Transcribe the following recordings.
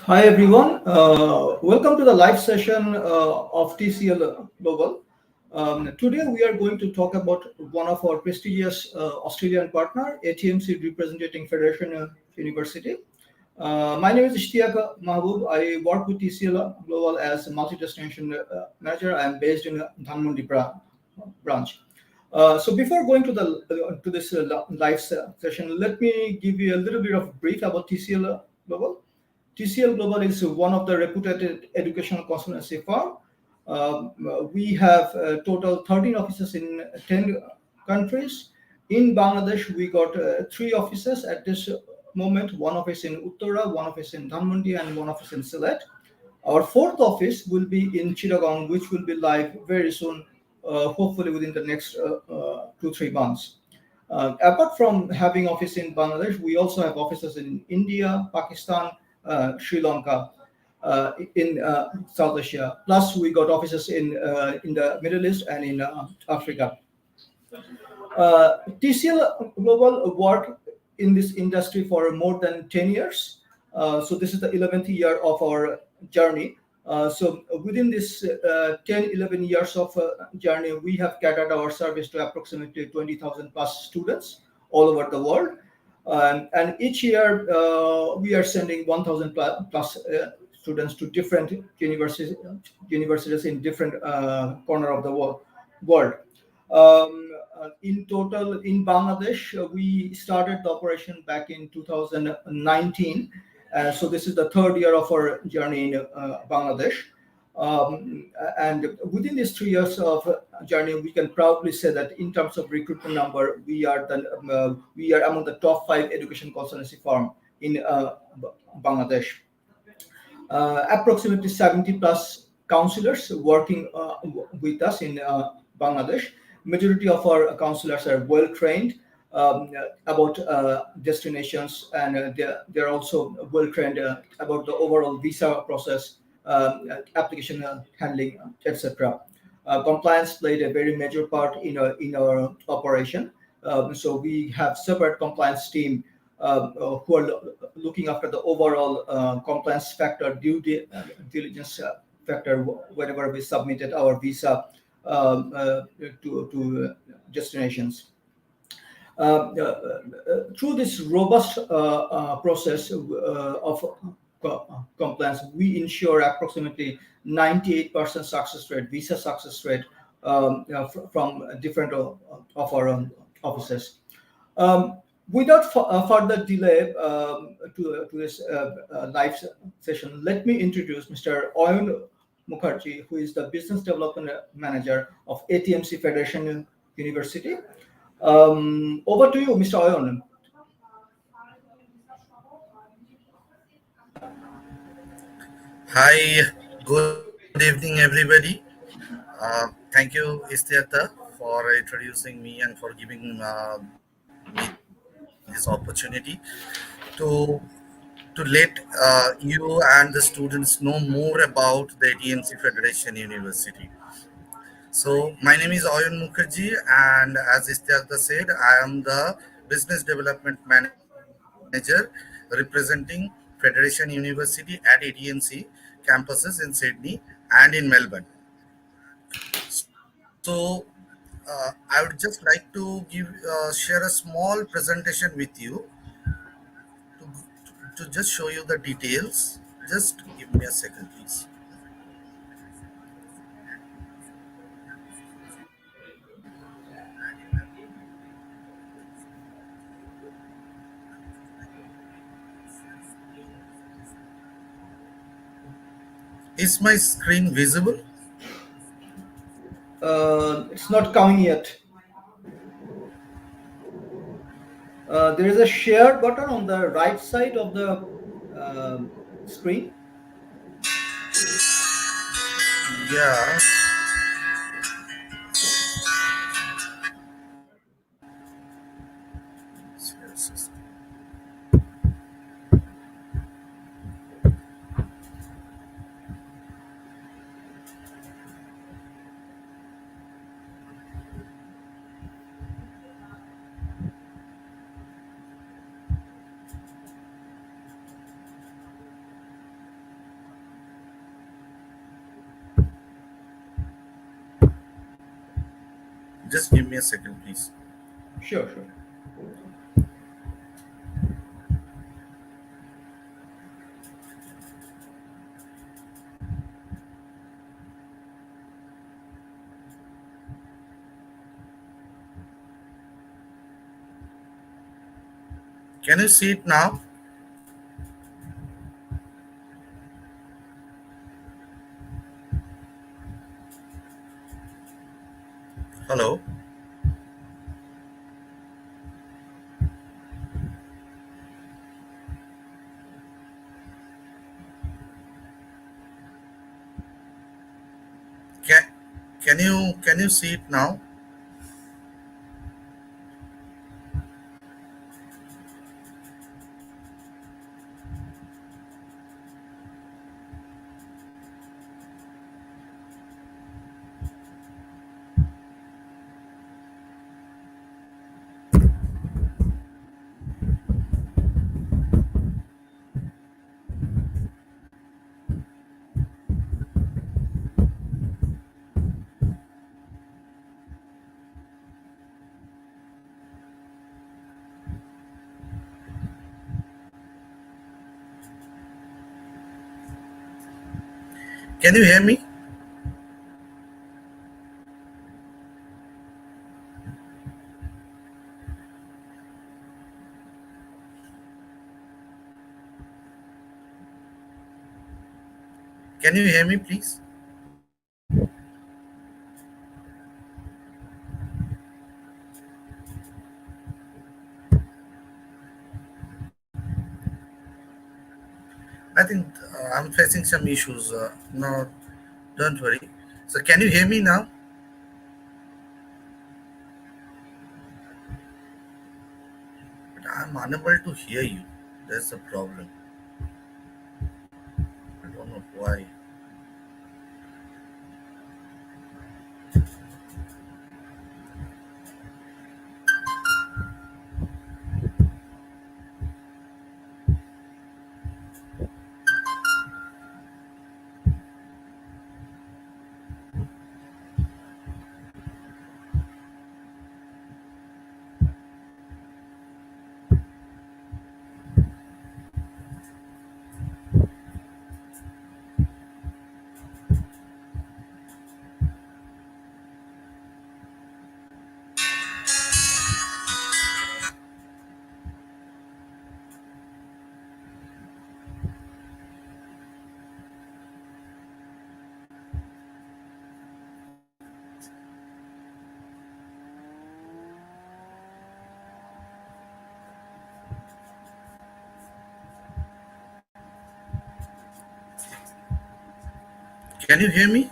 Hi everyone, welcome to the live session of TCL Global. Today we are going to talk about one of our prestigious Australian partner, ATMC representing Federation University. My name is Ishtiaq Mahbub. I work with TCL Global as a multi-destination manager. I am based in Dhanmondi branch. So before going to the to this live session, let me give you a little bit of brief about TCL Global. TCL Global is one of the reputed educational consultancy firm. We have total 13 offices in 10 countries. In Bangladesh, we got three offices at this moment. One office in Uttara, one office in Dhanmondi, and one office in Sylhet. Our fourth office will be in Chittagong, which will be live very soon, hopefully within the next 2-3 months. Apart from having office in Bangladesh, we also have offices in India, Pakistan, Sri Lanka, in South Asia. Plus, we got offices in the Middle East and in Africa. TCL Global work in this industry for more than 10 years. So this is the 11th year of our journey. So within this 10, 11 years of journey, we have catered our service to approximately 20,000 plus students all over the world. And each year we are sending 1,000 plus students to different universities in different corner of the world. In total, in Bangladesh, we started the operation back in 2019. So this is the third year of our journey in Bangladesh. And within these 3 years of journey, we can proudly say that in terms of recruitment number, we are among the top 5 education consultancy firm in Bangladesh. Approximately 70 plus counselors working with us in Bangladesh. Majority of our counselors are well trained about destinations, and they're also well trained about the overall visa process, application handling, etc. Compliance played a very major part in our operation. So we have separate compliance team who are looking after the overall compliance factor, diligence factor whenever we submitted our visa to destinations. Through this robust process of compliance, we ensure approximately 98% success rate, visa success rate from different of our offices. Without further delay to this live session, let me introduce Mr. Ayan Mukherjee, who is the Business Development Manager of ATMC Federation University. Over to you, Mr. Ayan. Hi, good evening, everybody. Thank you, Istiata, for introducing me and for giving me this opportunity to to let you and the students know more about the ATMC Federation University. So, my name is Ayan Mukherjee, and as Istiata said, I am the Business Development Manager representing Federation University at ATMC campuses in Sydney and in Melbourne. So, I would just like to share a small presentation with you to just show you the details. Just give me a second, please. Is my screen visible? It's not coming yet. There is a share button on the right side of the screen. Yeah. Yes. Just give me a second, please. Sure, sure. Can you see it now? Hello. Can can you see it now? Can you hear me? Can you hear me, please? I think I'm facing some issues. No, don't worry. So, can you hear me now? But I'm unable to hear you. That's the problem. I don't know why. Can you hear me?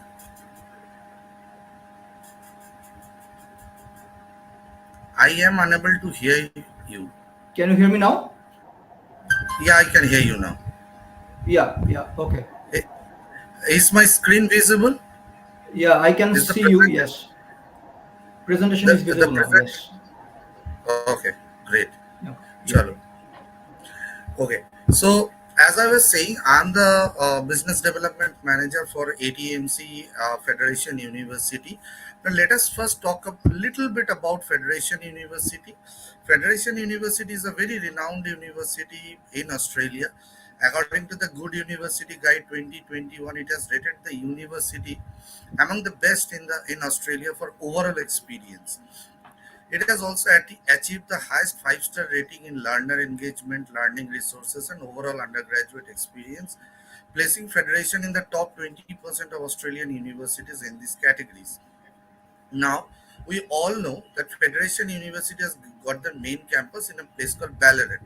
I am unable to hear you. Can you hear me now? Yeah, I can hear you now. Yeah, yeah. Okay. I- Is my screen visible? Yeah, I can Is the see you. present Yes. Presentation is the visible now. present? Yes. Okay, great. Yeah. Yeah. Chalo. Okay. So as I was saying, I'm the business development manager for ATMC Federation University. Now let us first talk a little bit about Federation University. Federation University is a very renowned university in Australia. According to the Good University Guide 2021, it has rated the university among the best in Australia for overall experience. It has also achieved the highest five-star rating in learner engagement, learning resources, and overall undergraduate experience, placing Federation in the top 20% of Australian universities in these categories. Now, we all know that Federation University has got the main campus in a place called Ballarat.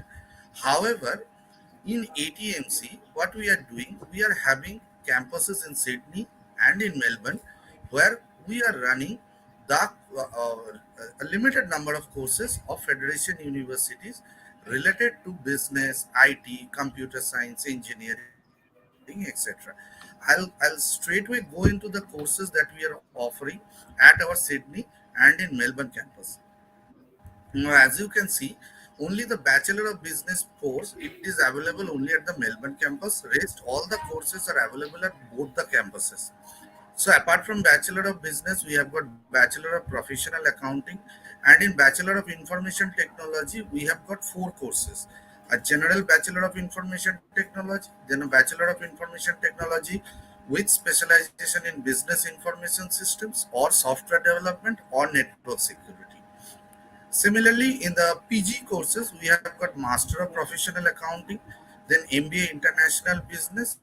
However, in ATMC, what we are doing, we are having campuses in Sydney and in Melbourne where we are running a limited number of courses of Federation universities related to business, IT, computer science, engineering, etc. I'll straightway go into the courses that we are offering at our Sydney and in Melbourne campus. Now, as you can see, only the Bachelor of Business course it is available only at the Melbourne campus. Rest all the courses are available at both the campuses. So apart from Bachelor of Business, we have got Bachelor of Professional Accounting, and in Bachelor of Information Technology, we have got four courses: a General Bachelor of Information Technology, then a Bachelor of Information Technology with specialization in Business Information Systems or Software Development or Network Security. Similarly, in the PG courses, we have got Master of Professional Accounting, then MBA International Business.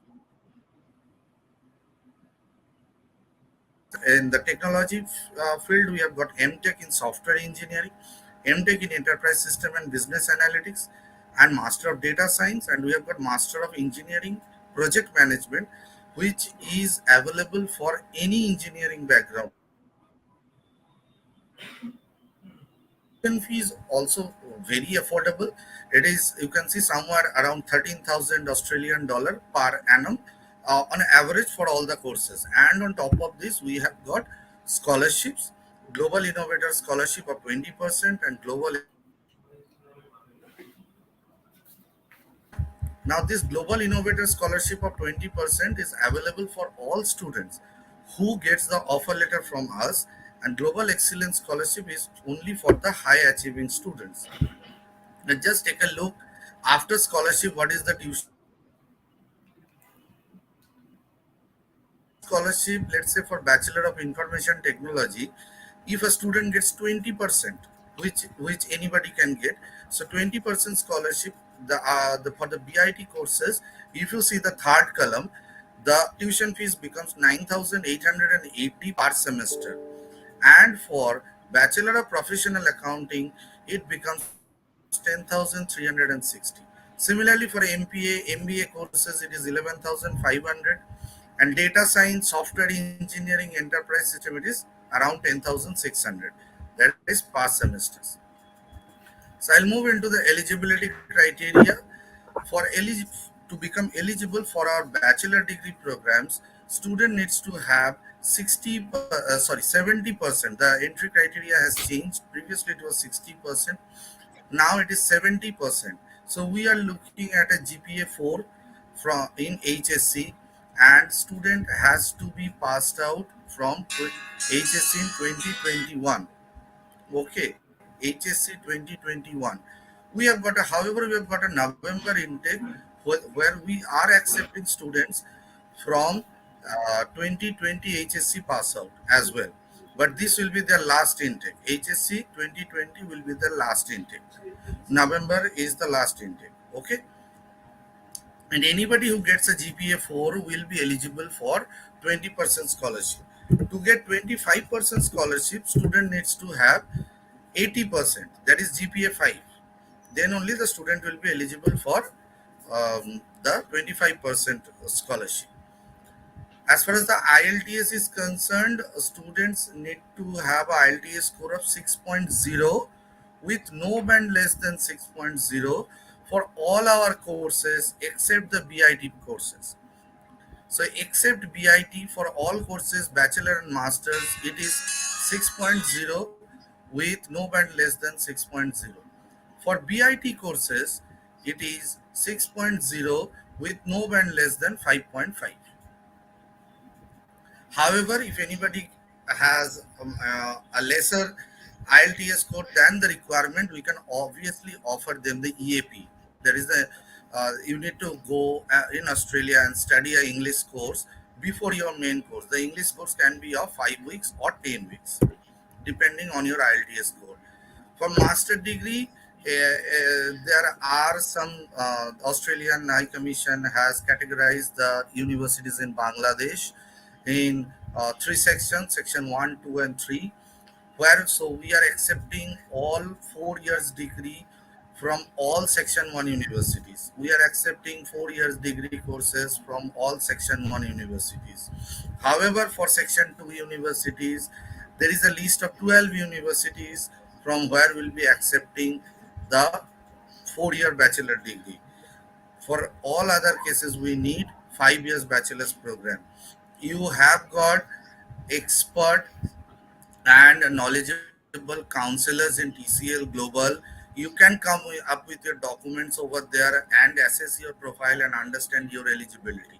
In the technology field, we have got MTech in Software Engineering, MTech in Enterprise System and Business Analytics, and Master of Data Science, and we have got Master of Engineering Project Management, which is available for any engineering background. Tuition fee is also very affordable. It is, you can see, somewhere around 13,000 Australian dollar per annum on average for all the courses. And on top of this, we have got scholarships, Global Innovator Scholarship of 20% and Global. Now, this Global Innovator Scholarship of 20% is available for all students who gets the offer letter from us, and Global Excellence Scholarship is only for the high achieving students. Now, just take a look after scholarship, what is the tuition scholarship? Let's say for Bachelor of Information Technology, if a student gets 20%, which anybody can get, so 20% scholarship, the for the BIT courses, if you see the third column, the tuition fees becomes 9,880 per semester, and for Bachelor of Professional Accounting, it becomes 10,360. Similarly, for MBA courses, it is 11,500, and data science, software engineering, enterprise system, it is around 10,600. That is past semesters. So I'll move into the eligibility criteria. For to become eligible for our bachelor degree programs, student needs to have 70%. The entry criteria has changed. Previously it was 60%. Now it is 70%. So we are looking at a GPA 4 from in HSC, and student has to be passed out from HSC in 2021. Okay, HSC 2021. We have got a, however, we have got a November intake where we are accepting students from 2020 HSC pass out as well. But this will be their last intake. HSC 2020 will be the last intake. November is the last intake. Okay, and anybody who gets a GPA 4 will be eligible for 20% scholarship. To get 25% scholarship, student needs to have 80%, that is GPA 5. Then only the student will be eligible for the 25% scholarship. As far as the IELTS is concerned, students need to have a IELTS score of 6.0 with no band less than 6.0 for all our courses except the BIT courses. So except BIT, for all courses, bachelor and masters, it is 6.0 with no band less than 6.0. For BIT courses, it is 6.0 with no band less than 5.5. However, if anybody has a lesser IELTS score than the requirement, we can obviously offer them the EAP. There is the you need to go in Australia and study a English course before your main course. The English course can be of 5 weeks or 10 weeks, depending on your IELTS score. For master degree, there are some Australian High Commission has categorized the universities in Bangladesh in three sections: section 1, 2, and 3. Where so we are accepting all 4 years degree from all section 1 universities. We are accepting 4 years degree courses from all section 1 universities. However, for section 2 universities, there is a list of 12 universities from where we'll be accepting the 4 year bachelor degree. For all other cases, we need 5 years bachelor's program. You have got expert and knowledgeable counselors in TCL Global. You can come up with your documents over there and assess your profile and understand your eligibility.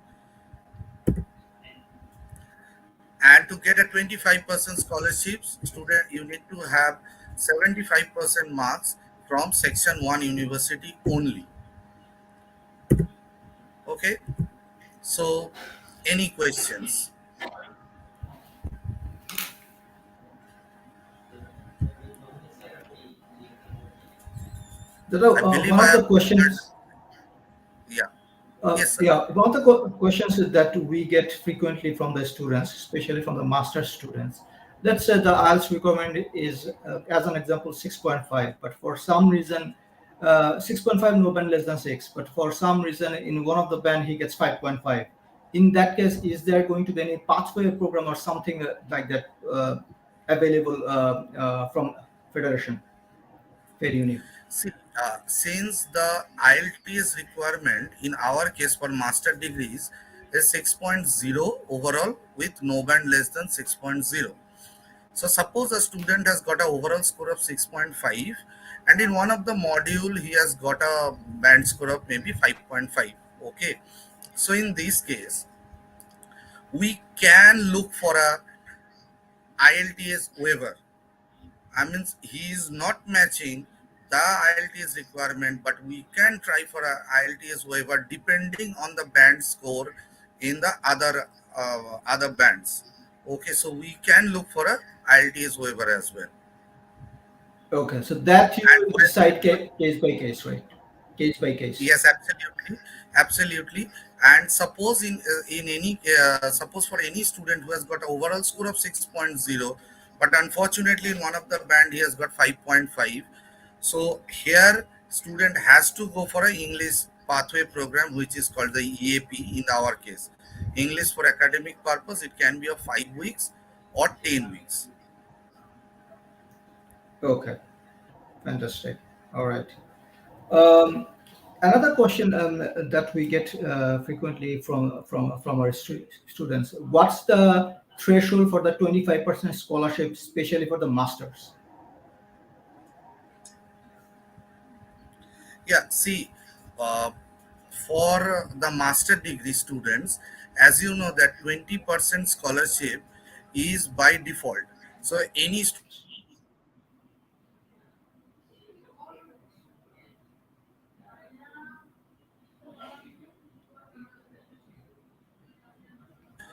And to get a 25% scholarships, student you need to have 75% marks from section 1 university only. Okay, so any questions? There are, I believe one I of have the covered. questions. Yeah. Yes, sir. Yeah, one of the questions is that we get frequently from the students, especially from the master's students. Let's say the IELTS requirement is, as an example, 6.5, but for some reason, 6.5 no band less than 6, but for some reason in one of the band he gets 5.5. In that case, is there going to be any pathway program or something like that available from Federation, Fair Union? See, since the IELTS requirement in our case for master degrees is 6.0 overall with no band less than 6.0. So suppose a student has got an overall score of 6.5 and in one of the module he has got a band score of maybe 5.5. Okay. So in this case, we can look for a IELTS waiver. I mean, he is not matching the IELTS requirement, but we can try for a IELTS waiver depending on the band score in the other bands. Okay, so we can look for a IELTS waiver as well. Okay, so that you And will decide case by case, right? Case by case. yes, absolutely, absolutely. And suppose in any suppose for any student who has got an overall score of 6.0, but unfortunately in one of the band he has got 5.5. So here student has to go for an English pathway program which is called the EAP in our case. English for academic purpose, it can be of 5 weeks or 10 weeks. Okay, fantastic. All right. Um, Another question that we get frequently from our students: what's the threshold for the 25% scholarship, especially for the masters? Yeah, see, uh, for the master degree students, as you know that 20% scholarship is by default. So any student who has got a overall score of 6.0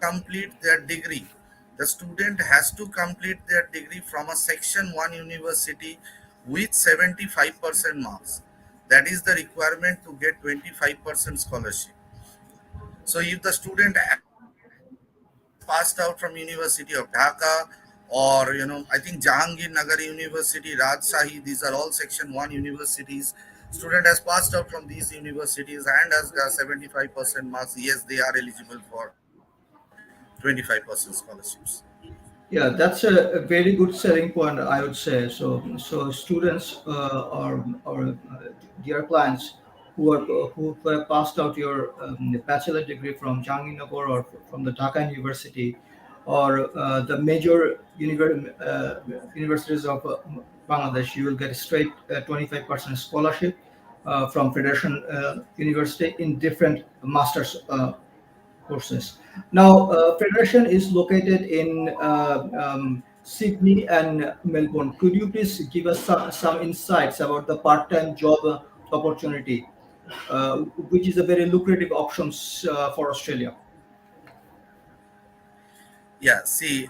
and complete their degree. The student has to complete their degree from a section 1 university with 75% marks. That is the requirement to get 25% scholarship. So if the student has passed out from University of Dhaka or I think Jahangir Nagar University, Rajshahi, these are all section 1 universities. Student has passed out from these universities and has got 75% marks. Yes, they are eligible for 25% scholarships. Yeah, that's a very good selling point, I would say. So students or dear clients who have passed out your bachelor degree from Jahangirnagar or from the Dhaka University or the major universities of Bangladesh, you will get a straight 25% scholarship from Federation University in different masters courses. Now, Federation is located in Sydney and Melbourne. Could you please give us some insights about the part-time job opportunity, which is a very lucrative options for Australia? Yeah, see,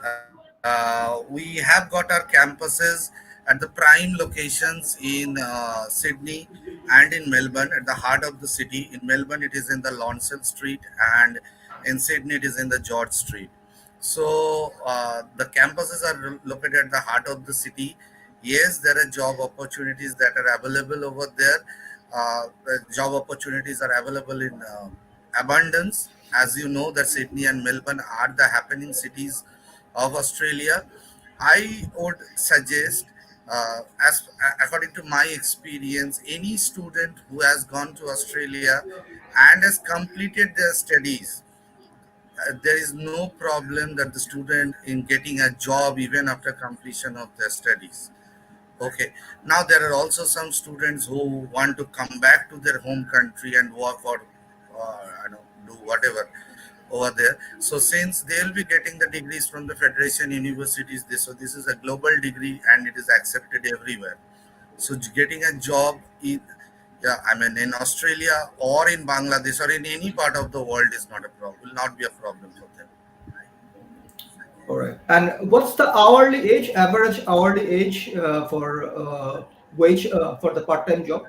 we have got our campuses at the prime locations in Sydney and in Melbourne, at the heart of the city. In Melbourne, it is in the Lonsdale Street, and in Sydney, it is in the George Street. So the campuses are located at the heart of the city. Yes, there are job opportunities that are available over there. The job opportunities are available in abundance. As you know, that Sydney and Melbourne are the happening cities of Australia. I would suggest, as according to my experience, any student who has gone to Australia and has completed their studies, there is no problem that the student in getting a job even after completion of their studies. Okay. Now there are also some students who want to come back to their home country and work or do whatever. over there. So since they will be getting the degrees from the federation universities, this is a global degree and it is accepted everywhere. So getting a job in, yeah, I mean in Australia or in Bangladesh or in any part of the world is not a problem. Will not be a problem for them. All right. And what's the hourly age, average hourly age for wage for the part-time job?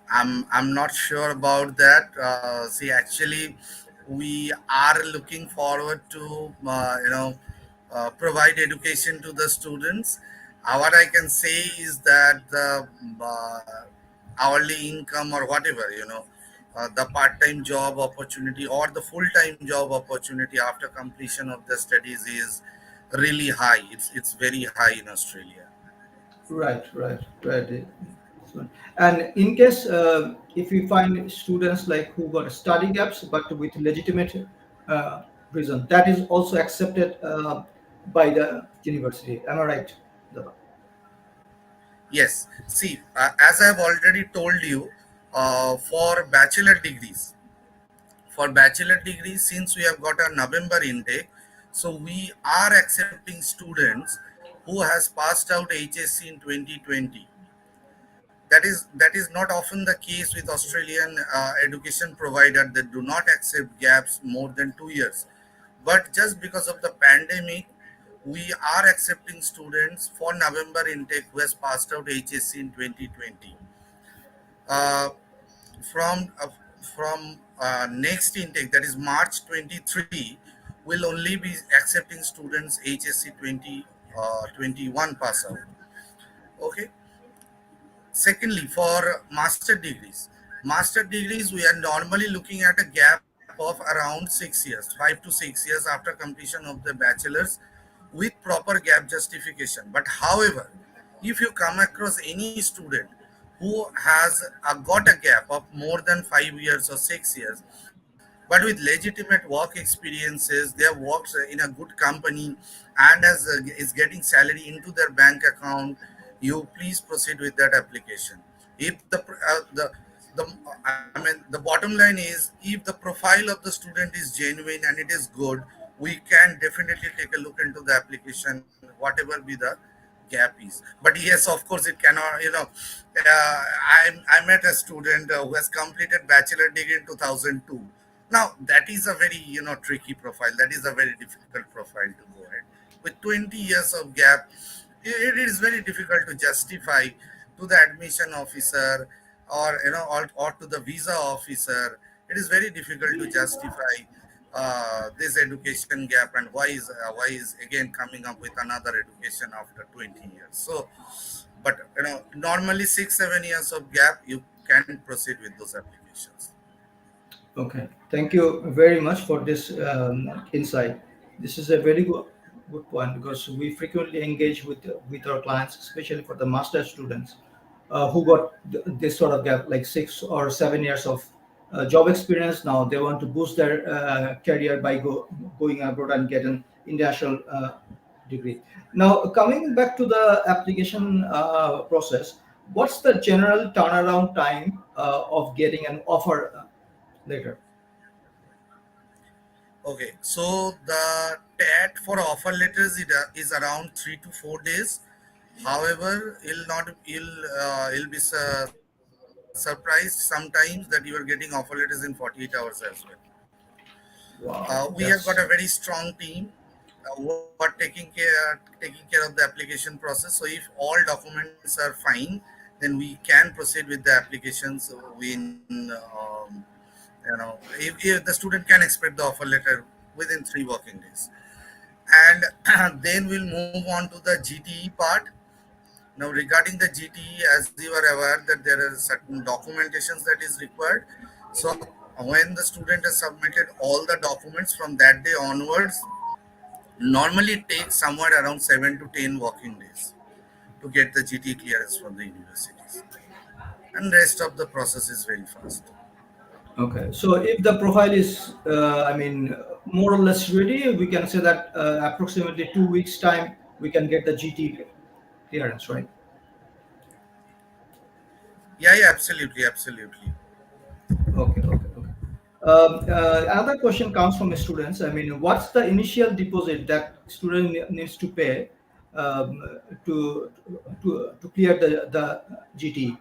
I'm not sure about that. See, actually, we are looking forward to provide education to the students. What I can say is that the hourly income or whatever the part-time job opportunity or the full-time job opportunity after completion of the studies is really high. It's very high in Australia. Right, right, right. So- And in case if we find students like who got study gaps but with legitimate uh, reason, that is also accepted by the university. Am I right? Daba? Yes. See, as I have already told you, for bachelor degrees, since we have got a November intake, so we are accepting students who has passed out HSC in 2020. That is not often the case with Australian education provider that do not accept gaps more than 2 years. But just because of the pandemic, we are accepting students for November intake who has passed out HSC in 2020. Uh, from next intake, that is March 23, will only be accepting students HSC 2021 pass out. Okay. Secondly, for master degrees, we are normally looking at a gap of around 6 years, 5 to 6 years after completion of the bachelor's, with proper gap justification. But however, if you come across any student who has got a gap of more than 5 years or 6 years, but with legitimate work experiences, they have worked in a good company and is getting salary into their bank account, you please proceed with that application. If the bottom line is, if the profile of the student is genuine and it is good, we can definitely take a look into the application, whatever be the gap is. But yes, of course, it cannot. I met a student who has completed bachelor degree in 2002. Now that is a very tricky profile. That is a very difficult profile to go ahead. With 20 years of gap, it is very difficult to justify to the admission officer or or to the visa officer. It is very difficult to justify this education gap, and why is again coming up with another education after 20 years. So, but normally 6 7 years of gap, you can proceed with those applications. Okay, thank you very much for this insight. This is a very good point because we frequently engage with our clients, especially for the master students who got this sort of gap, like 6 or 7 years of job experience. Now they want to boost their career by going abroad and get an international degree. Now, coming back to the application process, what's the general turnaround time of getting an offer later? Okay, so the TAT for offer letters is around 3 to 4 days. However, you'll be surprised sometimes that you are getting offer letters in 48 hours as well. Wow, We have got a that's very strong team who are taking care of the application process. So if all documents are fine, then we can proceed with the applications in if the student can expect the offer letter within 3 working days. And then we'll move on to the GTE part. Now, regarding the GTE, as you are aware that there are certain documentations that is required. So when the student has submitted all the documents from that day onwards, normally it takes somewhere around 7 to 10 working days to get the GTE clearance from the universities. And rest of the process is very fast. okay. So if the profile is, more or less ready, we can say that approximately 2 weeks time we can get the GT clearance, right? Yeah, yeah, absolutely, absolutely. Okay, okay, okay. Another question comes from students. I mean, what's the initial deposit that student needs to pay um, to to clear the GT?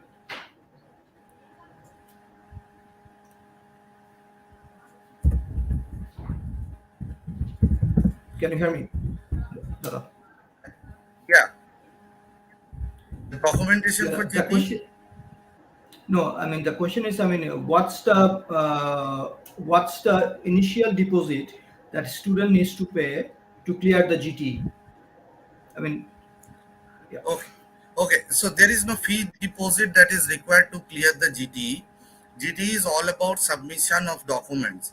Can you hear me? Dada? Yeah, the documentation Yeah, for the GT. question. No, I mean the question is, I mean, what's the initial deposit that student needs to pay to clear the GT? I mean, yeah. Okay. Okay. So there is no fee deposit that is required to clear the GTE. GTE is all about submission of documents.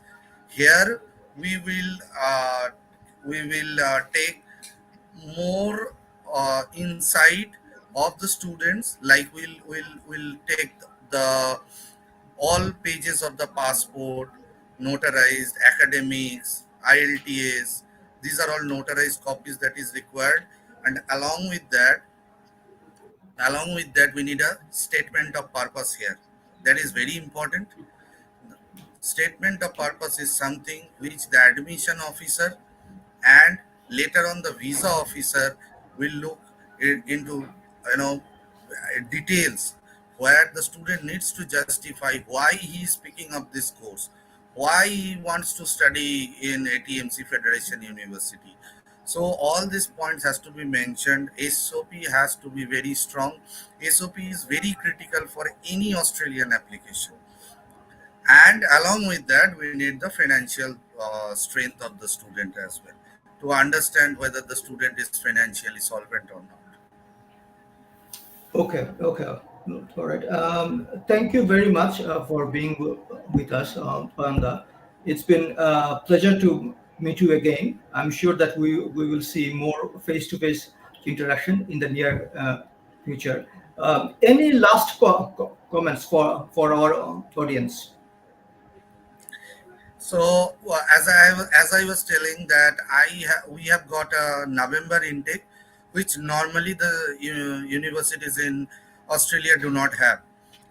Here we will uh, take more insight of the students. Like we'll take the all pages of the passport, notarized, academics, ILTAs. These are all notarized copies that is required, and along with that we need a statement of purpose here. That is very important. Statement of purpose is something which the admission officer and later on the visa officer will look into, details, where the student needs to justify why he is picking up this course, why he wants to study in ATMC Federation University. So all these points has to be mentioned. SOP has to be very strong. SOP is very critical for any Australian application, and along with that we need the financial strength of the student as well, to understand whether the student is financially solvent or not. Okay, okay. All right. Thank you very much for being with us, Panda. It's been a pleasure to meet you again. I'm sure that we will see more face-to-face interaction in the near future. Any last comments for our audience? So as I was telling that we have got a November intake, which normally the universities in Australia do not have.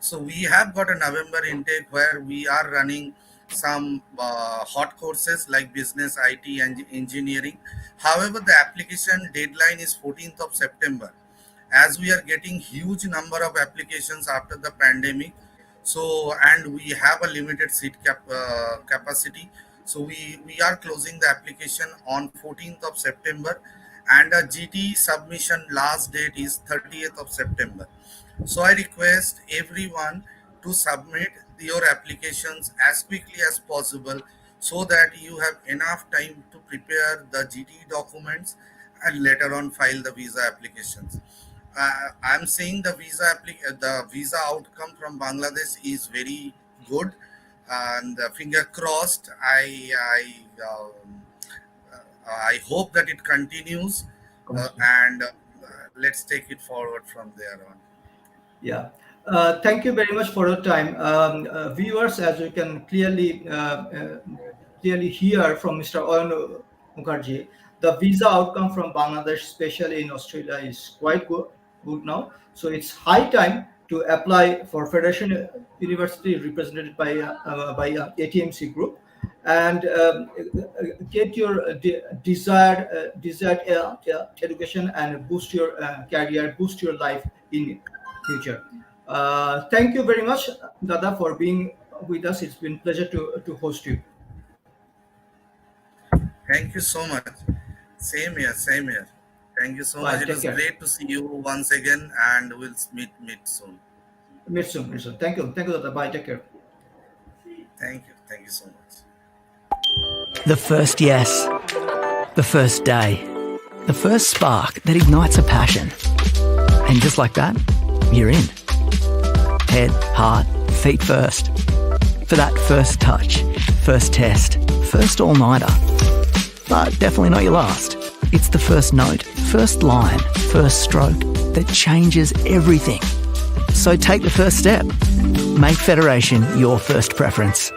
So we have got a November intake where we are running some hot courses like business, IT, and engineering. However, the application deadline is 14th of September, as we are getting huge number of applications after the pandemic. So and we have a limited capacity, so we are closing the application on 14th of September, and a GT submission last date is 30th of September. So I request everyone to submit your applications as quickly as possible, so that you have enough time to prepare the GT documents and later on file the visa applications. I'm saying the visa outcome from Bangladesh is very good, and finger crossed. I hope that it continues, and let's take it forward from there on. Yeah. Thank you very much for your time. Viewers, as you can clearly hear from Mr. Ayan Mukherjee, the visa outcome from Bangladesh, especially in Australia, is quite good now. So it's high time to apply for Federation University represented by ATMC Group, and get your desired education and boost your career, boost your life in future. Thank you very much, Dada, for being with us. It's been pleasure to host you. Thank you so much. Same here, same here. Thank you so much. Bye. It Take was care. great to see you once again, and we'll meet soon. Meet soon. Meet soon. Thank you. Thank you, Dada. Bye. Take care. Thank you so much. The first yes, the first day, the first spark that ignites a passion. And just like that, you're in. Head, heart, feet first. For that first touch, first test, first all-nighter. But definitely not your last. It's the first note, first line, first stroke that changes everything. So take the first step. Make Federation your first preference.